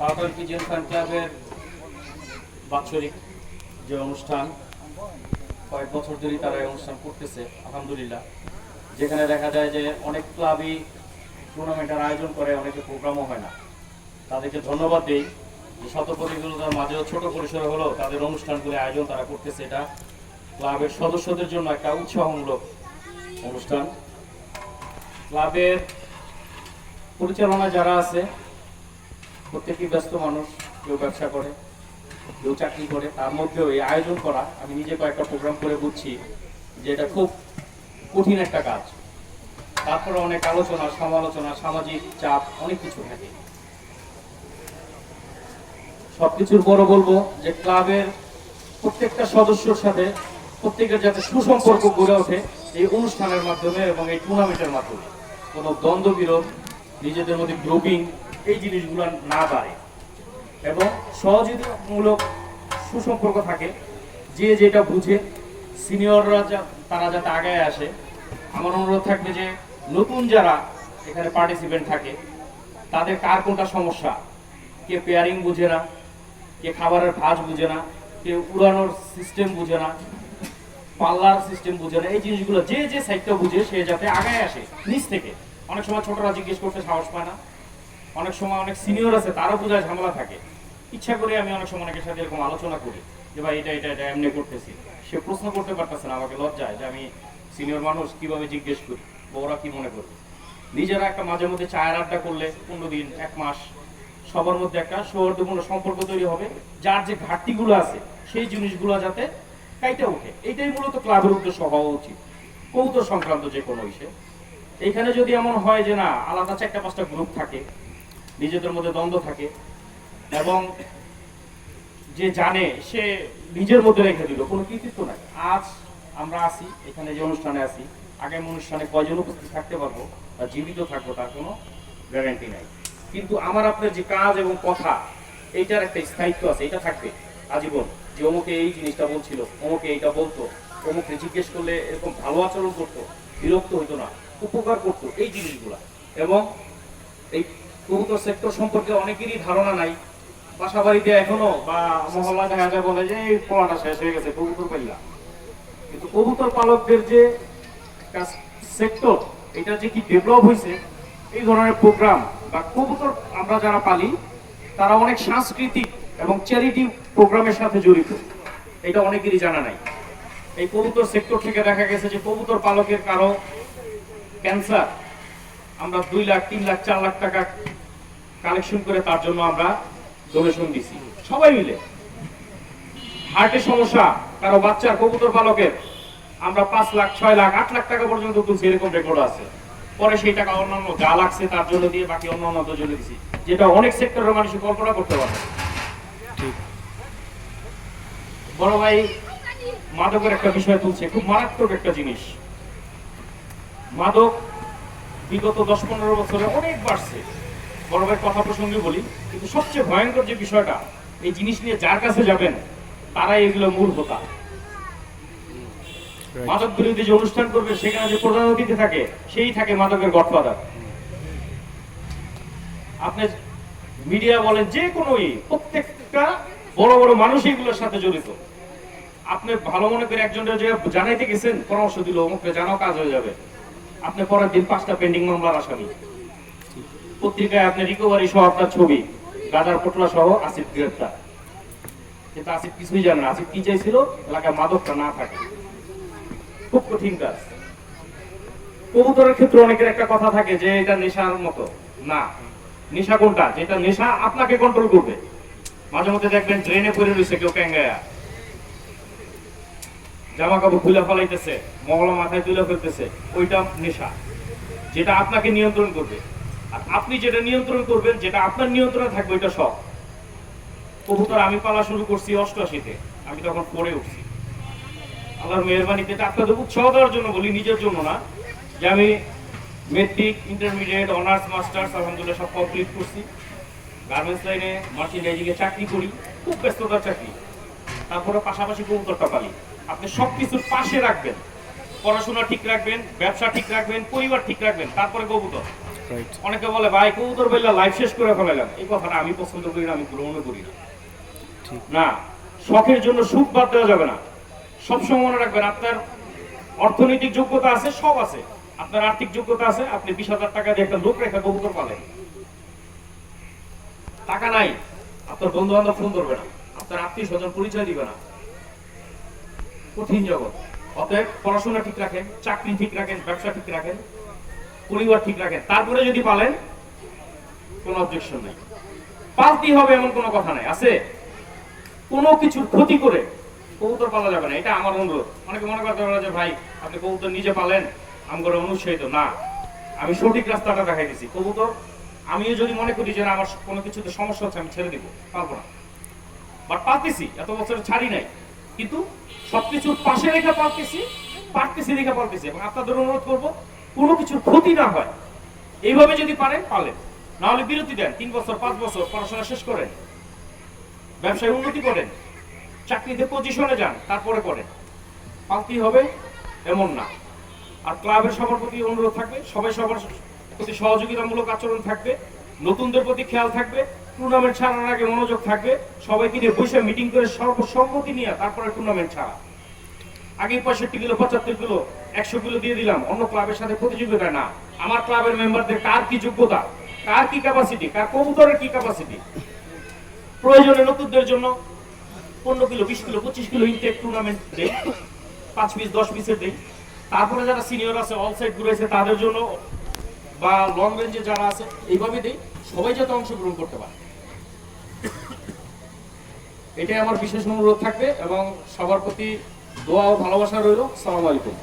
Powder pigeon fan ক্লাবের বাৎসরিক যে অনুষ্ঠান, কয়েক বছর ধরেই তারা এই অনুষ্ঠান করতেছে আলহামদুলিল্লাহ। যেখানে দেখা যায় যে অনেক ক্লাবই টুর্নামেন্টের আয়োজন করে, অনেকে প্রোগ্রামও হয় না। তাদেরকে ধন্যবাদ দিই যে শত প্রতিকূলতার মাঝেও ছোট পরিসরে হলেও তাদের অনুষ্ঠানগুলি আয়োজন তারা করতেছে। এটা ক্লাবের সদস্যদের জন্য একটা উৎসাহমূলক অনুষ্ঠান। ক্লাবের পরিচালনা যারা আছে প্রত্যেকেই ব্যস্ত মানুষ, কেউ ব্যবসা করে, কেউ চাকরি করে, তার মধ্যেও এই আয়োজন করা, আমি নিজে কয়েকটা প্রোগ্রাম করে বুঝছি যে এটা খুব কঠিন একটা কাজ। তারপরে অনেক আলোচনা সমালোচনা, সামাজিক চাপ, অনেক কিছু থাকে। সবকিছুর পরও বলবো যে ক্লাবের প্রত্যেকটা সদস্যর সাথে প্রত্যেকের যাতে সুসম্পর্ক গড়ে ওঠে এই অনুষ্ঠানের মাধ্যমে এবং এই টুর্নামেন্টের মাধ্যমে। কোনো দ্বন্দ্ব বিরোধ, নিজেদের মধ্যে গ্রুপিং, এই জিনিসগুলো না বাড়ে এবং সহযোগিতামূলক সুসম্পর্ক থাকে। যে যেটা বুঝে সিনিয়ররা তারা যাতে আগায় আসে। আমার অনুরোধ থাকবে যে নতুন যারা এখানে পার্টিসিপেন্ট থাকে তাদের কার কোনটা সমস্যা, কে পেয়ারিং বুঝে না, কে খাবারের ভাঁজ বুঝে না, কে উড়ানোর সিস্টেম বুঝে না, পাল্লার সিস্টেম বুঝে না, এই জিনিসগুলো যে যে সাইডটা বুঝে সে যাতে আগায় আসে নিজ থেকে। অনেক সময় ছোটরা জিজ্ঞেস করতে সাহস পায় না, অনেক সময় অনেক সিনিয়র আছে তারও বোঝায় ঝামেলা থাকে। ইচ্ছা করে আমি অনেক সময় অনেকের সাথে এরকম আলোচনা করি যে ভাই এটা এটা এটা এমনি করতেছি, সে প্রশ্ন করতে পারতেছে না, আমাকে লজ্জায় যে আমি সিনিয়র মানুষ কিভাবে জিজ্ঞেস করি, ওরা কি মনে করবে। নিজেরা একটা মাঝে মধ্যে চায়ের আড্ডা করলে 15 দিন 1 মাস সবার মধ্যে একটা সৌহার্দ্যপূর্ণ সম্পর্ক তৈরি হবে। যার যে ঘাটতিগুলো আছে সেই জিনিসগুলো যাতে কাইটা ওঠে, এইটাই মূলত ক্লাবের উদ্দেশ্য হওয়া উচিত কৌতুক সংক্রান্ত যে কোনো বিষয়। এইখানে যদি এমন হয় যে না আলাদা 4-5টা গ্রুপ থাকে, নিজেদের মধ্যে দ্বন্দ্ব থাকে এবং যে জানে সে নিজের মধ্যে রেখে দিল, কোনো কৃতিত্ব নাই। আজ আমরা আসি এখানে যে অনুষ্ঠানে আসি, আগামী অনুষ্ঠানে কয়জন উপস্থিত থাকতে পারবো বা জীবিত থাকবো তার কোনো গ্যারান্টি নাই। কিন্তু আমার আপনার যে কাজ এবং কথা, এইটার একটা স্থায়িত্ব আছে, এটা থাকবে আজীবন। যে অমুকে এই জিনিসটা বলছিল, অমুকে এইটা বলতো, অমুকে জিজ্ঞেস করলে এরকম ভালো আচরণ করতো, বিরক্ত হইতো না, উপকার করতো, এই জিনিসগুলা। এবং এই কবুতর সেক্টর সম্পর্কে অনেকেরই ধারণা নাই। বাসা বাড়িতে এখনো বা মহল্লা দেখা যায় বলে যে এই পড়াটা শেষ হয়ে গেছে, কবুতর পাইলা। কিন্তু কবুতর পালকদের যে সেক্টর, এটা যে কি ডেভেলপ হয়েছে, এই ধরনের প্রোগ্রাম বা কবুতর আমরা যারা পালি তারা অনেক সাংস্কৃতিক এবং চ্যারিটি প্রোগ্রামের সাথে জড়িত, এটা অনেকেরই জানা নাই। এই কবুতর সেক্টর থেকে দেখা গেছে যে কবুতর পালকের কারো ক্যান্সার, আমরা 2 লাখ 3 লাখ 4 লাখ টাকা কালেকশন করে তার জন্য আমরা ডোনেশন দিছি সবাই মিলে। হার্টের সমস্যা কারো বাচ্চার কবুতর পালকের, আমরা 5 লাখ 6 লাখ 8 লাখ টাকা পর্যন্ত তুলছি, এরকম রেকর্ড আছে। পরে সেই টাকা অন্যান্য যা লাগছে তার জন্য দিয়ে বাকি অন্যান্যদের জন্য দিছি, যেটা অনেক সেক্টরের মানুষ কল্পনা করতে পারে। বড় ভাই মাদকের একটা বিষয় তুলছে, খুব মারাত্মক একটা জিনিস। মাদক বিগত 10-15 বছরে অনেক বাড়ছে, বড় ভাই কথা প্রসঙ্গে বলি। কিন্তু সবচেয়ে ভয়ঙ্কর যে বিষয়টা, এই জিনিস নিয়ে যার কাছে যাবেন তারাই এগুলো মূল হোতা। মাদক বিরোধী যে অনুষ্ঠান করবে সেখানে যে প্রধান অতিথি থাকে সেই থাকে মাদকের গডফাদার। আপনি মিডিয়া বলেন যে কোনো প্রত্যেকটা বড় বড় মানুষ এগুলোর সাথে জড়িত। আপনি ভালো মনে করে একজনের যে জানাইতে গেছেন, পরামর্শ দিল অমুককে জানাও, কাজ হয়ে যাবে। আপনি পরের দিন 5টা পেন্ডিং মামলার আসামি। পত্রিকায় আপনি রিকভারি সহ আপনার ছবি, গাজার পোটলা সহ আসিফ গ্রেফতার। কিন্তু আসিফ কিছুই জানে না, আসিফ কি চাইছিল এলাকায় মাদকটা না থাকে। খুব কঠিন কাজ। কবুতরের ক্ষেত্রে অনেকের একটা কথা থাকে যে এটা নেশার মতো না। নেশা কোনটা? যেটা নেশা আপনাকে কন্ট্রোল করবে। মাঝে মধ্যে দেখবেন ড্রেনে পড়ে রয়েছে কেউ ক্যাঙ্গায়া, জামা কাপড় খুলে ফেলাইতেছে, মহলা মাথায় তুলে ফেলতেছে, ওইটা নেশা, যেটা আপনাকে নিয়ন্ত্রণ করবে। আর আপনি যেটা নিয়ন্ত্রণ করবেন, যেটা আপনার নিয়ন্ত্রণে থাকবে, ওইটা শখ। কবুতর আমি পালা শুরু করছি 88-তে, আমি তখন পড়ে উঠছি। আল্লাহর মেহেরবানিতে আপনাদের উৎসাহ দেওয়ার জন্য বলি, নিজের জন্য না, যে আমি মেট্রিক, ইন্টারমিডিয়েট, অনার্স, মাস্টার্স আলহামদুলিল্লাহ সব কমপ্লিট করছি। গার্মেন্টস লাইনে মার্চেন্ডাইজিংয়ে চাকরি করি, খুব ব্যস্ততার চাকরি। তারপরে পাশাপাশি কবুতরটা পালি। আপনি সবকিছুর পাশে রাখবেন, পড়াশোনা ঠিক রাখবেন, ব্যবসা ঠিক রাখবেন, পরিবার ঠিক রাখবেন, তারপরে কবুতর। রাইট। অনেকে বলে ভাই কবুতর বেলা লাইফ শেষ করে ফেলাইলাম, এই কথাটা আমি পছন্দ করি না, আমি গ্রহণও করি না। ঠিক। না, শখের জন্য সুখ বাদ দেওয়া যাবে না। সবসময় মনে রাখবেন আপনার অর্থনৈতিক যোগ্যতা আছে, সব আছে, আপনার আর্থিক যোগ্যতা আছে, আপনি 20,000 টাকা দিয়ে একটা লোক রেখা কবুতর পালেন। টাকা নাই, আপনার বন্ধু বান্ধব ফোন করবে না, আপনার আত্মীয় স্বজন পরিচয় দিবে না, কঠিন জগৎ। অতএব পড়াশোনা ঠিক রাখেন, চাকরি ঠিক রাখেন, ব্যবসা ঠিক রাখেন, পরিবার ঠিক রাখেন, তারপরে যদি পালেন কোনো অবজেকশন নাই। পালতেই হবে এমন কোনো কথা নাই, আছে? কোনো কিছুর ক্ষতি করে কবুতর পালা যাবে না, এটা আমার অনুরোধ। অনেকে মনে করতে পারে যে ভাই আপনি কবুতর নিজে পালেন, আমার অনুৎসাহিত না। আমি সঠিক রাস্তাটা দেখাই দিচ্ছি। কবুতর আমিও যদি মনে করি যে না আমার কোনো কিছুতে সমস্যা হচ্ছে, আমি ছেড়ে দিব, পারবো না, বাট পারতেছি, এত বছর ছাড়ি নাই, কিন্তু সবকিছুর পাশে রেখে পারতেছি রেখে পারতেছি। এবং আপনাদের অনুরোধ করবো কোনো কিছুর ক্ষতি না হয়, এইভাবে যদি পারেন পালেন, না হলে বিরতি দেন, 3 বছর 5 বছর পড়াশোনা শেষ করেন, ব্যবসায় উন্নতি করেন, চাকরিতে পজিশনে যান, তারপরে করেন। পালতেই হবে এমন না। আর ক্লাবের সবার প্রতি অনুরোধ থাকবে, সবাই সবার প্রতি সহযোগিতামূলক আচরণ থাকবে, নতুনদের প্রতি খেয়াল থাকবে, টুর্নামেন্ট ছাড়ার আগে মনোযোগ থাকবে, সবাইকে নিয়ে বসে মিটিং করে সর্বসম্মতি নিয়ে তারপরে টুর্নামেন্ট ছাড়া। আগে 65 কিলো 75 কিলো 100 কিলো দিয়ে দিলাম, অন্য ক্লাবের সাথে প্রতিযোগিতা না। আমার ক্লাবের মেম্বারদের কার কি যোগ্যতা, কার কি ক্যাপাসিটি, কার কবুতরের কি ক্যাপাসিটি, প্রয়োজনে নতুনদের জন্য 15 kilo 20 kilo 25 kilo intake tournament দেই, 5 পিস 10 পিসের দেই। তারপরে যারা সিনিয়র আছে, অল সাইড ঘুরেছে, তাদের জন্য বা লং রেঞ্জে যারা আছে এইভাবে দেই, সবাই যাতে অংশগ্রহণ করতে পারে, এটাই আমার বিশেষ অনুরোধ থাকবে। এবং সবার প্রতি দোয়া ও ভালোবাসা রইল। আসসালামু আলাইকুম।